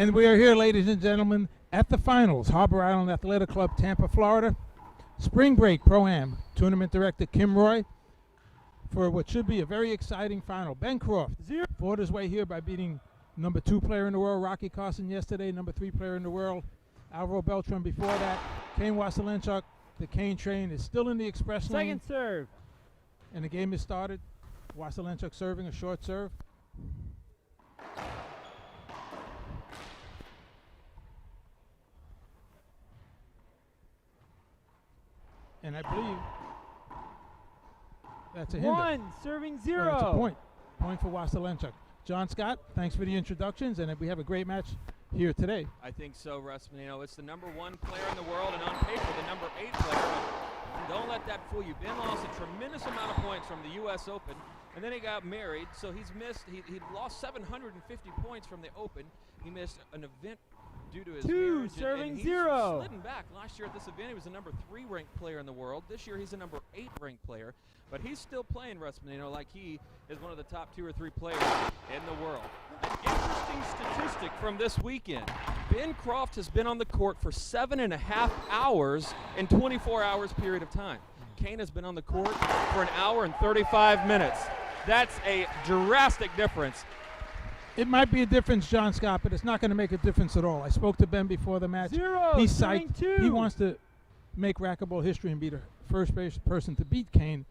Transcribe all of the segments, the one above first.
And we are here, ladies and gentlemen, at the finals. Harbor Island Athletic Club, Tampa, Florida. Spring Break Pro-Am Tournament Director Kim Roy for what should be a very exciting final. Ben Croft fought his way here by beating number 2 player in the world, Rocky Carson, yesterday, number 3 player in the world, Alvaro Beltran before that. Kane Waselenchuk, the Kane train, is still in the express lane. Second serve. And the game has started. Waselenchuk serving a short serve. And I believe that's a hinder. 1, serving 0. That's a point. Point for Waselenchuk. John Scott, thanks for the introductions, and we have a great match here today. I think so, Russ. You know, it's the number 1 player in the world, and on paper, the number 8 player. But don't let that fool you. Ben lost a tremendous amount of points from the U.S. Open, and then he got married, so he's missed. He lost 750 points from the Open. He missed an event due to his 2, marriage, serving and he's 0. slidden back. Last year at this event, he was the number 3 ranked player in the world. This year, he's the number 8 ranked player. But he's still playing, Russ, like he is one of the top 2 or 3 players in the world. An interesting statistic from this weekend. Ben Croft has been on the court for 7.5 hours in 24 hours period of time. Kane has been on the court for 1 hour and 35 minutes. That's a drastic difference. It might be a difference, John Scott, but it's not going to make a difference at all. I spoke to Ben before the match. 0, He's serving psyched. 2. He wants to make racquetball history and be the first person to beat Kane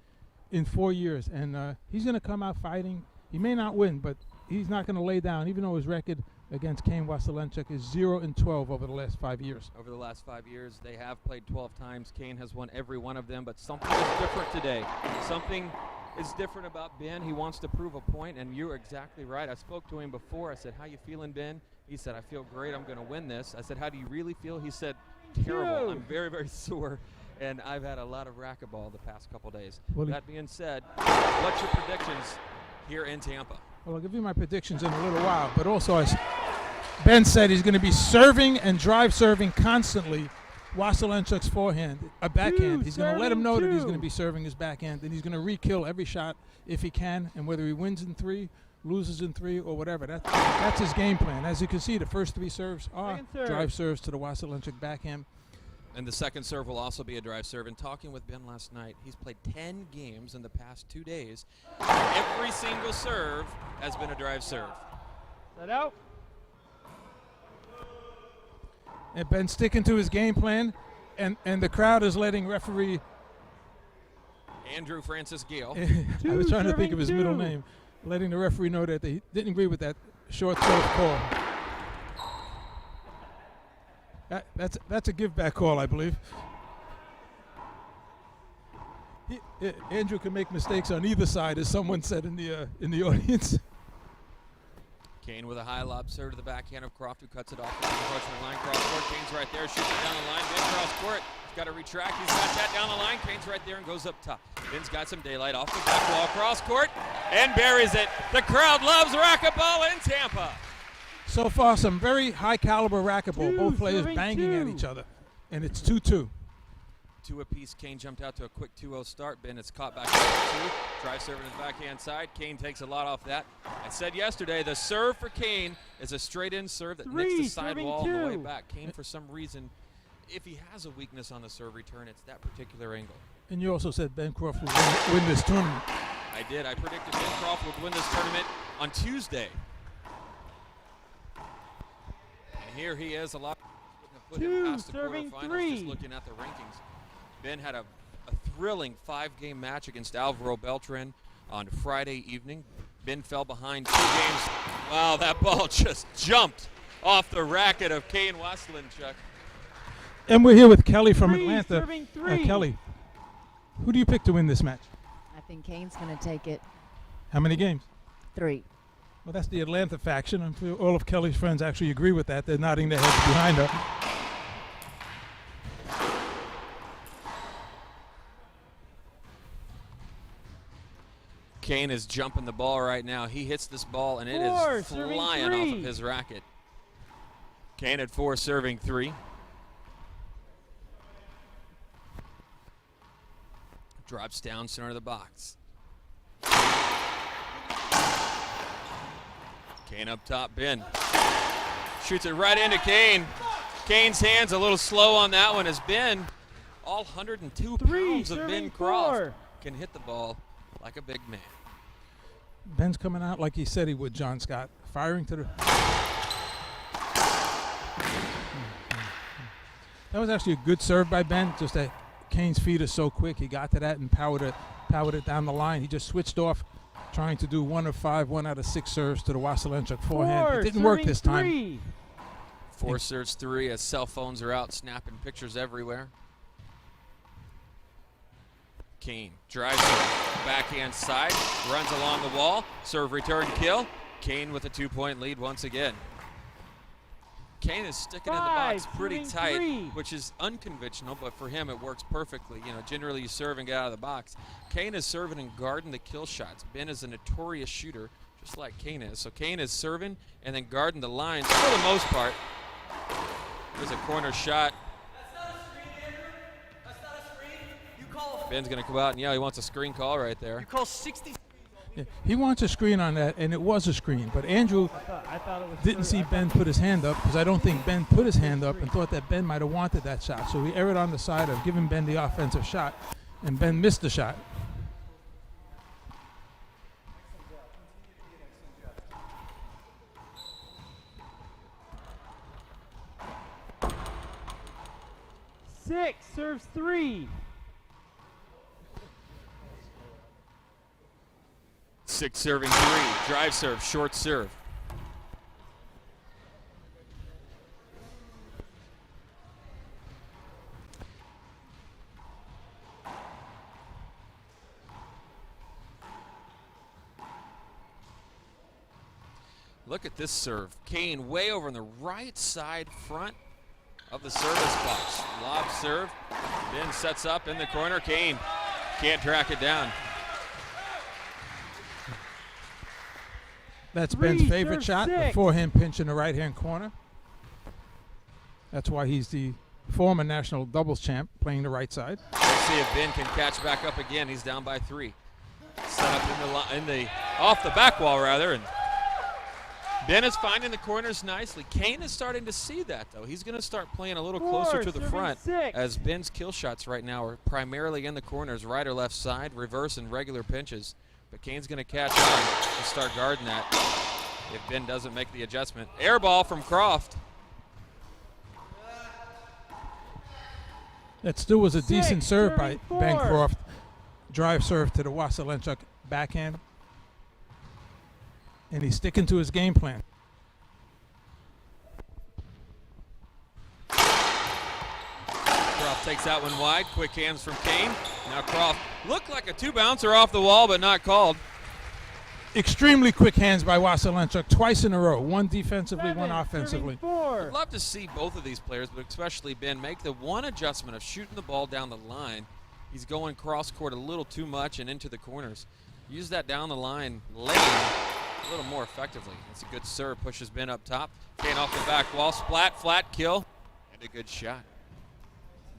in 4 years. And he's going to come out fighting. He may not win, but he's not going to lay down, even though his record against Kane Waselenchuk is 0-12 over the last 5 years. Over the last 5 years, they have played 12 times. Kane has won every one of them, but something is different today. Something is different about Ben. He wants to prove a point, and you're exactly right. I spoke to him before. I said, how you feeling, Ben? He said, I feel great. I'm going to win this. I said, how do you really feel? He said, terrible. I'm very, very sore, and I've had a lot of racquetball the past couple days. Well, that being said, what's your predictions here in Tampa? Well, I'll give you my predictions in a little while, but also Ben said he's going to be serving and drive serving constantly Waselenchuk's forehand, a backhand. He's going to let him know that he's going to be serving his backhand, and he's going to re-kill every shot if he can, and whether he wins in 3, loses in 3, or whatever. That's his game plan. As you can see, the first 3 serves are drive serves to the Waselenchuk backhand. And the second serve will also be a drive serve. And talking with Ben last night, he's played 10 games in the past 2 days. Every single serve has been a drive serve. Set out. And Ben sticking to his game plan, and the crowd is letting referee Andrew Francis Gale. I was trying to think of his 2. middle name, letting the referee know that they didn't agree with that short serve call. That's a give back call, I believe. Andrew can make mistakes on either side, as someone said in the audience. Kane with a high lob serve to the backhand of Croft, who cuts it off the approaching line. Cross court, Kane's right there, shoots it down the line. Ben cross court, he's got to retract. He's got that down the line. Kane's right there and goes up top. Ben's got some daylight off the back wall, cross court, and buries it. The crowd loves racquetball in Tampa. So far, some very high caliber racquetball. 2, Both players serving banging 2. at each other, and it's 2-2. 2 apiece. Kane jumped out to a quick 2-0 start. Ben is caught back at 2. Drive serve in his backhand side. Kane takes a lot off that. I said yesterday, the serve for Kane is a straight-in serve that 3, nicks the sidewall on the way 2. back. Kane, for some reason, if he has a weakness on the serve return, it's that particular angle. And you also said Ben Croft will win this tournament. I did. I predicted Ben Croft would win this tournament on Tuesday. And here he is. A lot put him past the serving quarterfinals 3. just looking at the rankings. Ben had a thrilling 5-game match against Alvaro Beltran on Friday evening. Ben fell behind 2 games. Wow, that ball just jumped off the racket of Kane Waselenchuk. And we're here with Kelly from 3, Atlanta. serving 3. Kelly, who do you pick to win this match? I think Kane's going to take it. How many games? 3. Well, that's the Atlanta faction. I'm sure all of Kelly's friends actually agree with that. They're nodding their heads behind her. Kane is jumping the ball right now. He hits this ball, and it 4, is serving flying 3. off of his racket. Kane at 4, serving 3. Drops down center of the box. Kane up top, Ben. Shoots it right into Kane. Kane's hands a little slow on that one as Ben, all 102 pounds of Ben Croft, can hit the ball like a big man. Ben's coming out like he said he would, John Scott. Firing to the... That was actually a good serve by Ben, just that Kane's feet are so quick. He got to that and powered it down the line. He just switched off, trying to do 1 of 5, 1 out of 6 serves to the Waselenchuk forehand. It didn't work this time. 4 serves 3 as cell phones are out, snapping pictures everywhere. Kane drives it backhand side, runs along the wall, serve return kill. Kane with a 2-point lead once again. Kane is sticking in the box pretty tight, which is unconventional, but for him it works perfectly. You know, generally you serve and get out of the box. Kane is serving and guarding the kill shots. Ben is a notorious shooter, just like Kane is. So Kane is serving and then guarding the lines for the most part. There's a corner shot. Ben's going to come out and, yeah, he wants a screen call right there. You call 60. Yeah, he wants a screen on that, and it was a screen. But Andrew I thought it was didn't see Ben put his hand up, because I don't think Ben put his hand up and thought that Ben might have wanted that shot. So he erred on the side of giving Ben the offensive shot, and Ben missed the shot. Six serves 3. 6 serving 3, drive serve, short serve. Look at this serve. Kane way over on the right side front of the service box. Lob serve. Ben sets up in the corner. Kane can't track it down. That's Ben's favorite shot, the forehand pinch in the right-hand corner. That's why he's the former national doubles champ, playing the right side. Let's see if Ben can catch back up again. He's down by 3. Set up in the off the back wall rather, and Ben is finding the corners nicely. Kane is starting to see that though. He's going to start playing a little closer to the front, as Ben's kill shots right now are primarily in the corners, right or left side, reverse and regular pinches. But Kane's going to catch on and start guarding that if Ben doesn't make the adjustment. Air ball from Croft. That still was a decent serve by Ben Croft. Drive serve to the Waselenchuk backhand. And he's sticking to his game plan. Croft takes that one wide. Quick hands from Kane. Now Croft looked like a 2-bouncer off the wall, but not called. Extremely quick hands by Waselenchuk, twice in a row. One defensively, one offensively. I'd love to see both of these players, but especially Ben, make the one adjustment of shooting the ball down the line. He's going cross-court a little too much and into the corners. Use that down the line lane a little more effectively. It's a good serve, pushes Ben up top. Kane off the back wall, splat, flat, kill, and a good shot.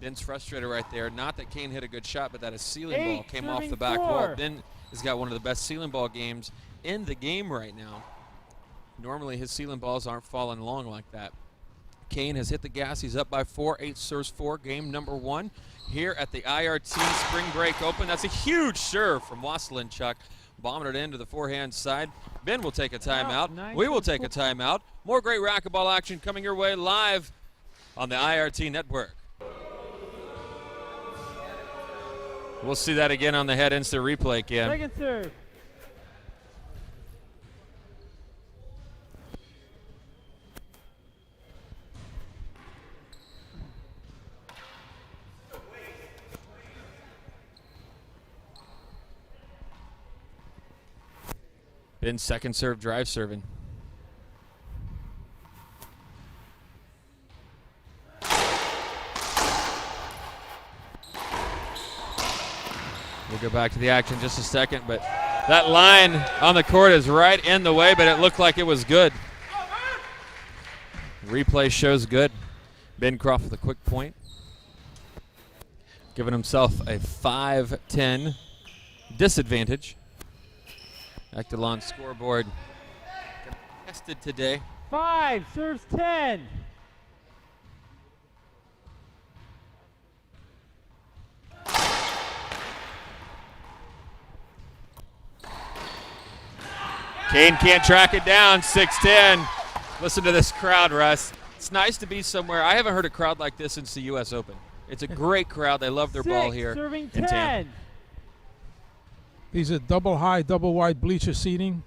Ben's frustrated right there. Not that Kane hit a good shot, but that a ceiling ball came off the back wall. Ben has got one of the best ceiling ball games in the game right now. Normally his ceiling balls aren't falling long like that. Kane has hit the gas. He's up by 4, 8 serves 4, game number 1 here at the IRT Spring Break Open. That's a huge serve from Waselenchuk. Bombing it into the forehand side. Ben will take a timeout. We will take a timeout. More great racquetball action coming your way live on the IRT Network. We'll see that again on the head instant replay cam. Second serve. Ben's second serve drive serving. We'll go back to the action in just a second, but that line on the court is right in the way, but it looked like it was good. Replay shows good. Ben Croft with a quick point. Giving himself a 5-10 disadvantage. Echelon scoreboard contested today. 5 serves 10. Kane can't track it down, 6-10. Listen to this crowd, Russ. It's nice to be somewhere. I haven't heard a crowd like this since the U.S. Open. It's a great crowd. They love their ball 6 here serving in 10. Tampa. These are double high, double wide bleacher seating.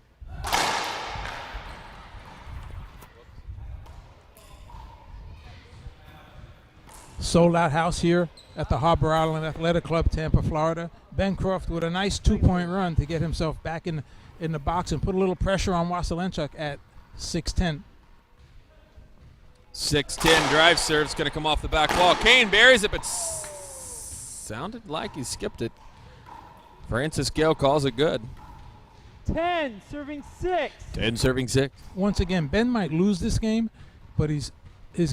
Sold out house here at the Harbor Island Athletic Club, Tampa, Florida. Ben Croft with a nice 2-point run to get himself back in the box and put a little pressure on Waselenchuk at 6-10. 6-10 drive serve's going to come off the back wall. Kane buries it, but sounded like he skipped it. Francis Gale calls it good. 10 serving 6. 10 serving 6. Once again, Ben might lose this game, but his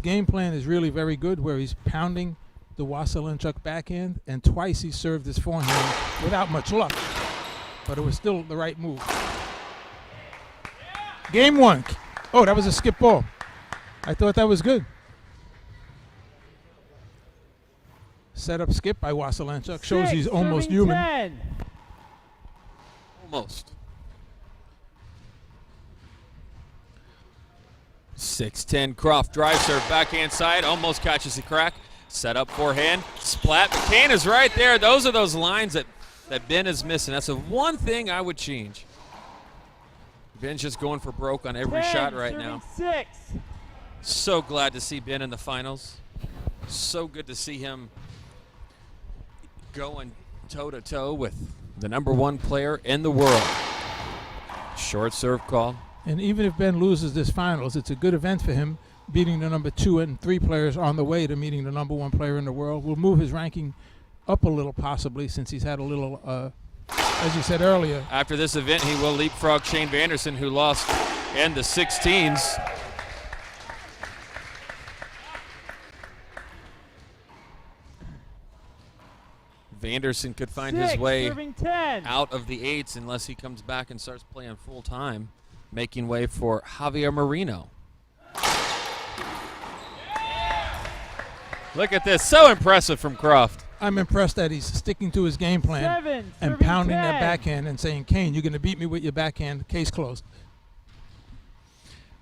game plan is really very good, where he's pounding the Waselenchuk backhand, and twice he served his forehand without much luck. But it was still the right move. Game 1. Oh, that was a skip ball. I thought that was good. Set up skip by Waselenchuk. Shows 6 he's almost serving human. 10. Almost. 6-10 Croft drive serve backhand side, almost catches the crack. Set up forehand, splat. But Kane is right there. Those are those lines that Ben is missing. That's the one thing I would change. Ben's just going for broke on every 10 shot right serving now. 6. So glad to see Ben in the finals. So good to see him going toe-to-toe with the #1 player in the world. Short serve call. And even if Ben loses this finals, it's a good event for him, beating the #2 and 3 players on the way to meeting the #1 player in the world. Will move his ranking up a little, possibly, since he's had a little, as you said earlier. After this event, he will leapfrog Shane Vanderson, who lost in the 16s. Vanderson could find his 6 way serving 10. out of the 8s unless he comes back and starts playing full time, making way for Javier Marino. Look at this, so impressive from Croft. I'm impressed that he's sticking to his game plan 7 and serving pounding 10. that backhand and saying, Kane, you're going to beat me with your backhand. Case closed.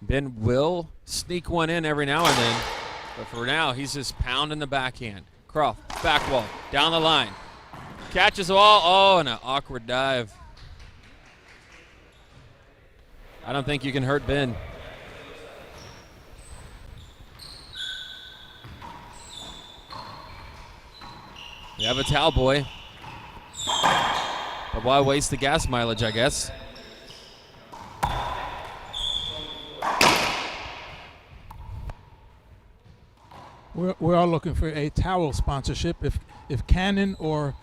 Ben will sneak one in every now and then, but for now, he's just pounding the backhand. Croft, back wall, down the line. Catches the ball. Oh, and an awkward dive. I don't think you can hurt Ben. You have a towel boy. But why waste the gas mileage, I guess? We're all looking for a towel sponsorship. If Canon or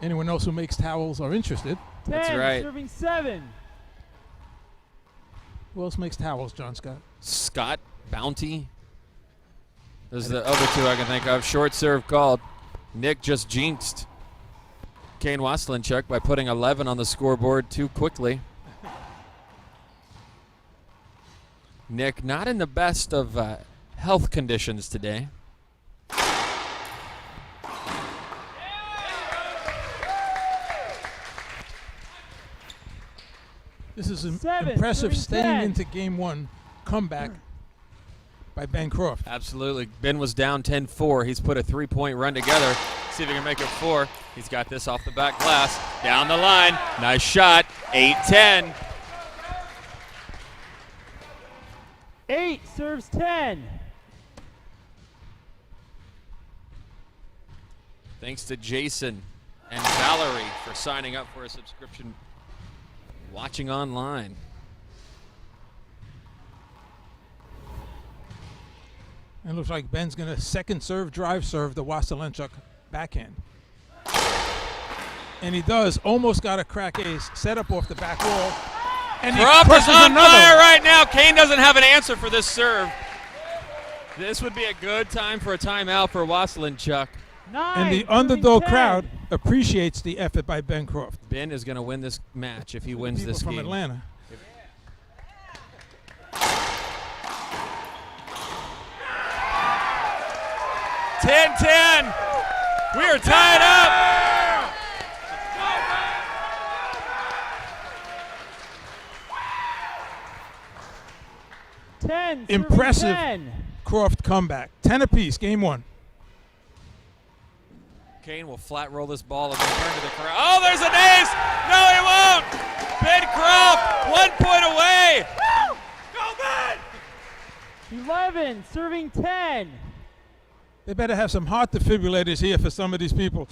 anyone else who makes towels are interested. 10 That's right. serving 7. Who else makes towels, John Scott? Scott Bounty. Those are the other two I can think of. Short serve called. Nick just jinxed Kane Waselenchuk by putting 11 on the scoreboard too quickly. Nick not in the best of health conditions today. This is an 7 impressive serving staying 10. into game 1 comeback by Ben Croft. Absolutely. Ben was down 10-4. He's put a 3-point run together. See if he can make it 4. He's got this off the back glass. Down the line. Nice shot. 8-10. 8 serves 10. Thanks to Jason and Valerie for signing up for a subscription watching online. And it looks like Ben's going to second serve, drive serve the Waselenchuk backhand. And he does. Almost got a crack ace. Set up off the back wall. And he Croft is crushes on another. fire right now. Kane doesn't have an answer for this serve. This would be a good time for a timeout for Waselenchuk. 9 And the serving underdog 10. crowd appreciates the effort by Ben Croft. Ben is going to win this match if he wins People this from game. Atlanta. 10-10. We are tied up. Ten. Impressive. Serving 10. Croft comeback. 10 apiece, game one. Kane will flat roll this ball and then turn to the crowd. Oh, there's an ace! No, he won't! Ben Croft, 1 point away! Go, Ben! 11. Serving 10. They better have some heart defibrillators here for some of these people.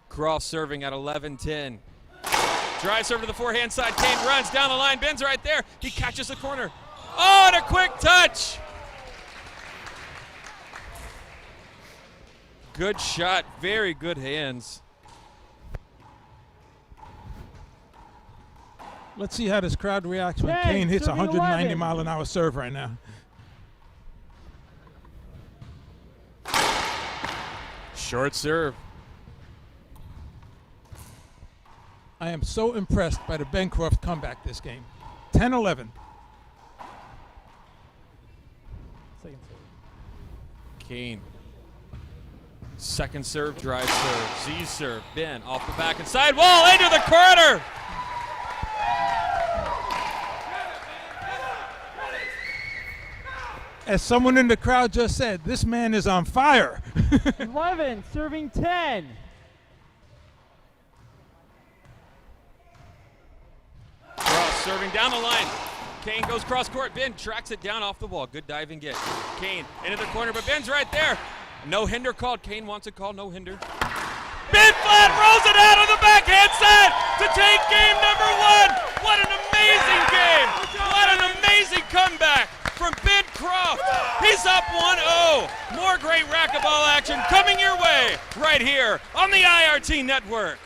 Croft serving at 11-10. Drive serve to the forehand side. Kane runs down the line. Ben's right there. He catches the corner. Oh, and a quick touch! Good shot. Very good hands. Let's see how this crowd reacts when 10, Kane hits a serving 190 11. mile an hour serve right now. Short serve. I am so impressed by the Ben Croft comeback this game. 10-11. Second serve. Kane. Second serve, drive serve. Z serve. Ben off the back and side wall into the corner. As someone in the crowd just said, this man is on fire. 11. Serving 10. Cross serving down the line. Kane goes cross court. Ben tracks it down off the wall. Good diving get. Kane into the corner, but Ben's right there. No hinder called. Kane wants a call. No hinder. Ben flat rolls it out on the backhand side to take game number 1. What an amazing game. What an amazing comeback from Ben Croft. He's up 1-0. More great racquetball action coming your way right here on the IRT Network.